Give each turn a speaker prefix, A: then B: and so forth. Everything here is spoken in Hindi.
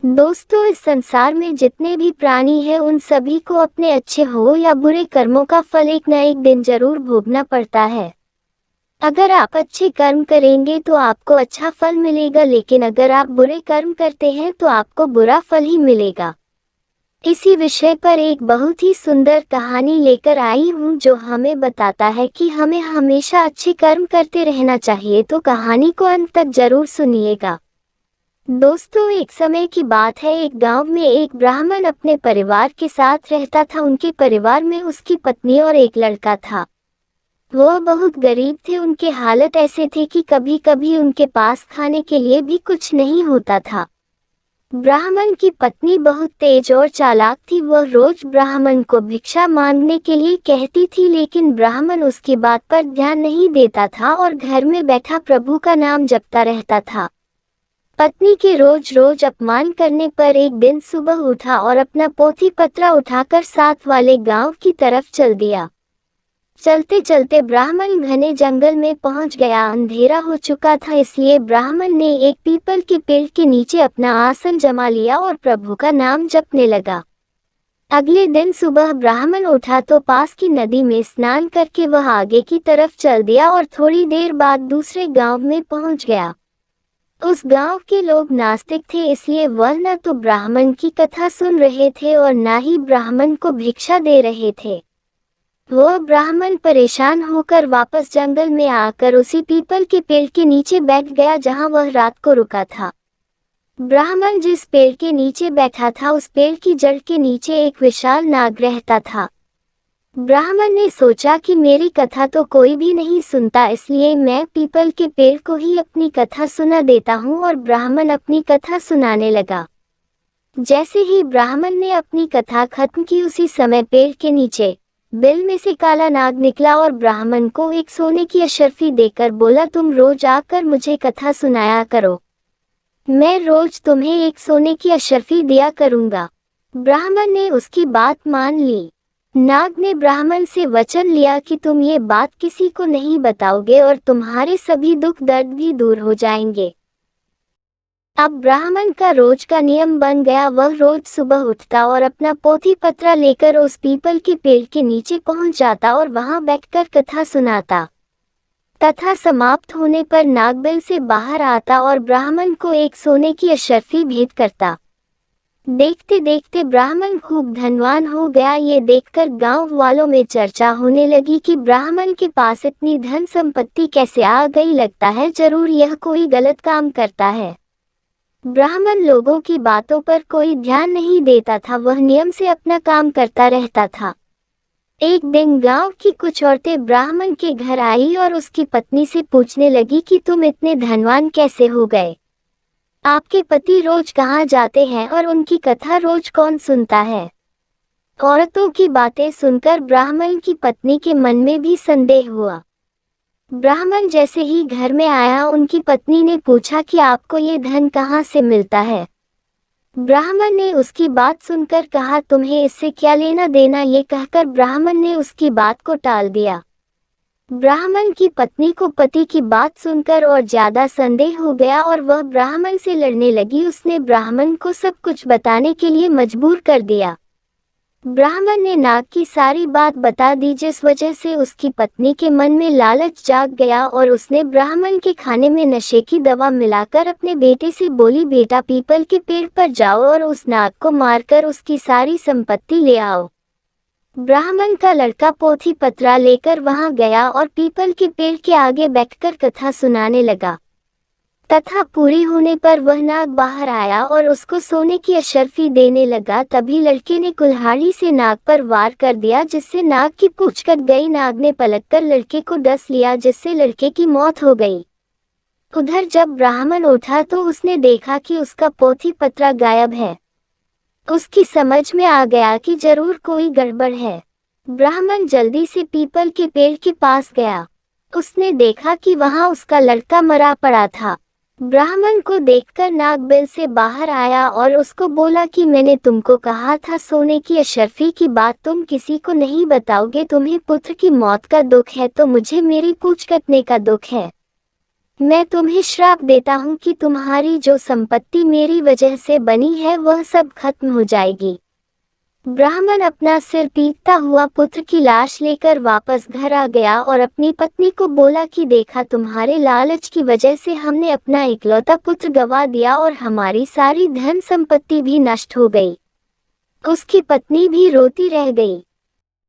A: दोस्तों, इस संसार में जितने भी प्राणी हैं उन सभी को अपने अच्छे हो या बुरे कर्मों का फल एक न एक दिन जरूर भोगना पड़ता है। अगर आप अच्छे कर्म करेंगे तो आपको अच्छा फल मिलेगा, लेकिन अगर आप बुरे कर्म करते हैं तो आपको बुरा फल ही मिलेगा। इसी विषय पर एक बहुत ही सुंदर कहानी लेकर आई हूँ जो हमें बताता है कि हमें हमेशा अच्छे कर्म करते रहना चाहिए। तो कहानी को अंत तक जरूर सुनिएगा। दोस्तों, एक समय की बात है। एक गांव में एक ब्राह्मण अपने परिवार के साथ रहता था। उनके परिवार में उसकी पत्नी और एक लड़का था। वह बहुत गरीब थे। उनके हालत ऐसे थे कि कभी कभी उनके पास खाने के लिए भी कुछ नहीं होता था। ब्राह्मण की पत्नी बहुत तेज और चालाक थी। वह रोज ब्राह्मण को भिक्षा मांगने के लिए कहती थी, लेकिन ब्राह्मण उसकी बात पर ध्यान नहीं देता था और घर में बैठा प्रभु का नाम जपता रहता था। पत्नी के रोज रोज अपमान करने पर एक दिन सुबह उठा और अपना पोथी पत्रा उठाकर साथ वाले गांव की तरफ चल दिया। चलते चलते ब्राह्मण घने जंगल में पहुंच गया। अंधेरा हो चुका था, इसलिए ब्राह्मण ने एक पीपल के पेड़ के नीचे अपना आसन जमा लिया और प्रभु का नाम जपने लगा। अगले दिन सुबह ब्राह्मण उठा तो पास की नदी में स्नान करके वह आगे की तरफ चल दिया और थोड़ी देर बाद दूसरे गांव में पहुंच गया। उस गांव के लोग नास्तिक थे, इसलिए वह न तो ब्राह्मण की कथा सुन रहे थे और न ही ब्राह्मण को भिक्षा दे रहे थे। वह ब्राह्मण परेशान होकर वापस जंगल में आकर उसी पीपल के पेड़ के नीचे बैठ गया जहां वह रात को रुका था। ब्राह्मण जिस पेड़ के नीचे बैठा था उस पेड़ की जड़ के नीचे एक विशाल नाग रहता था। ब्राह्मण ने सोचा कि मेरी कथा तो कोई भी नहीं सुनता, इसलिए मैं पीपल के पेड़ को ही अपनी कथा सुना देता हूँ। और ब्राह्मण अपनी कथा सुनाने लगा। जैसे ही ब्राह्मण ने अपनी कथा खत्म की, उसी समय पेड़ के नीचे बिल में से काला नाग निकला और ब्राह्मण को एक सोने की अशर्फी देकर बोला, तुम रोज आकर मुझे कथा सुनाया करो, मैं रोज तुम्हें एक सोने की अशर्फी दिया करूंगा। ब्राह्मण ने उसकी बात मान ली। नाग ने ब्राह्मण से वचन लिया कि तुम ये बात किसी को नहीं बताओगे और तुम्हारे सभी दुख दर्द भी दूर हो जाएंगे। अब ब्राह्मण का रोज का नियम बन गया। वह रोज सुबह उठता और अपना पोथी पत्रा लेकर उस पीपल के पेड़ के नीचे पहुंच जाता और वहां बैठकर कथा सुनाता। कथा समाप्त होने पर नाग बिल से बाहर आता और ब्राह्मण को एक सोने की अशर्फी भेंट करता। देखते देखते ब्राह्मण खूब धनवान हो गया। ये देखकर गांव वालों में चर्चा होने लगी कि ब्राह्मण के पास इतनी धन संपत्ति कैसे आ गई, लगता है जरूर यह कोई गलत काम करता है। ब्राह्मण लोगों की बातों पर कोई ध्यान नहीं देता था, वह नियम से अपना काम करता रहता था। एक दिन गांव की कुछ औरतें ब्राह्मण के घर आई और उसकी पत्नी से पूछने लगी कि तुम इतने धनवान कैसे हो गए, आपके पति रोज कहाँ जाते हैं और उनकी कथा रोज कौन सुनता है। औरतों की बातें सुनकर ब्राह्मण की पत्नी के मन में भी संदेह हुआ। ब्राह्मण जैसे ही घर में आया, उनकी पत्नी ने पूछा कि आपको ये धन कहाँ से मिलता है। ब्राह्मण ने उसकी बात सुनकर कहा, तुम्हें इससे क्या लेना देना। ये कहकर ब्राह्मण ने उसकी बात को टाल दिया। ब्राह्मण की पत्नी को पति की बात सुनकर और ज्यादा संदेह हो गया और वह ब्राह्मण से लड़ने लगी। उसने ब्राह्मण को सब कुछ बताने के लिए मजबूर कर दिया। ब्राह्मण ने नाग की सारी बात बता दी, जिस वजह से उसकी पत्नी के मन में लालच जाग गया और उसने ब्राह्मण के खाने में नशे की दवा मिलाकर अपने बेटे से बोली, बेटा पीपल के पेड़ पर जाओ और उस नाग को मारकर उसकी सारी संपत्ति ले आओ। ब्राह्मण का लड़का पोथी पत्रा लेकर वहां गया और पीपल के पेड़ के आगे बैठकर कथा सुनाने लगा। कथा पूरी होने पर वह नाग बाहर आया और उसको सोने की अशर्फी देने लगा। तभी लड़के ने कुल्हाड़ी से नाग पर वार कर दिया, जिससे नाग की पूंछ कट गई। नाग ने पलटकर लड़के को डस लिया, जिससे लड़के की मौत हो गई। उधर जब ब्राह्मण उठा तो उसने देखा कि उसका पोथी पत्रा गायब है। उसकी समझ में आ गया कि जरूर कोई गड़बड़ है। ब्राह्मण जल्दी से पीपल के पेड़ के पास गया। उसने देखा कि वहां उसका लड़का मरा पड़ा था। ब्राह्मण को देखकर नाग बिल से बाहर आया और उसको बोला कि मैंने तुमको कहा था सोने की अशर्फी की बात तुम किसी को नहीं बताओगे। तुम्हें पुत्र की मौत का दुख है तो मुझे मेरी पूंछ कटने का दुख है। मैं तुम्हें श्राप देता हूँ कि तुम्हारी जो संपत्ति मेरी वजह से बनी है वह सब खत्म हो जाएगी। ब्राह्मण अपना सिर पीटता हुआ पुत्र की लाश लेकर वापस घर आ गया और अपनी पत्नी को बोला कि देखा, तुम्हारे लालच की वजह से हमने अपना इकलौता पुत्र गंवा दिया और हमारी सारी धन संपत्ति भी नष्ट हो गई। उसकी पत्नी भी रोती रह गई।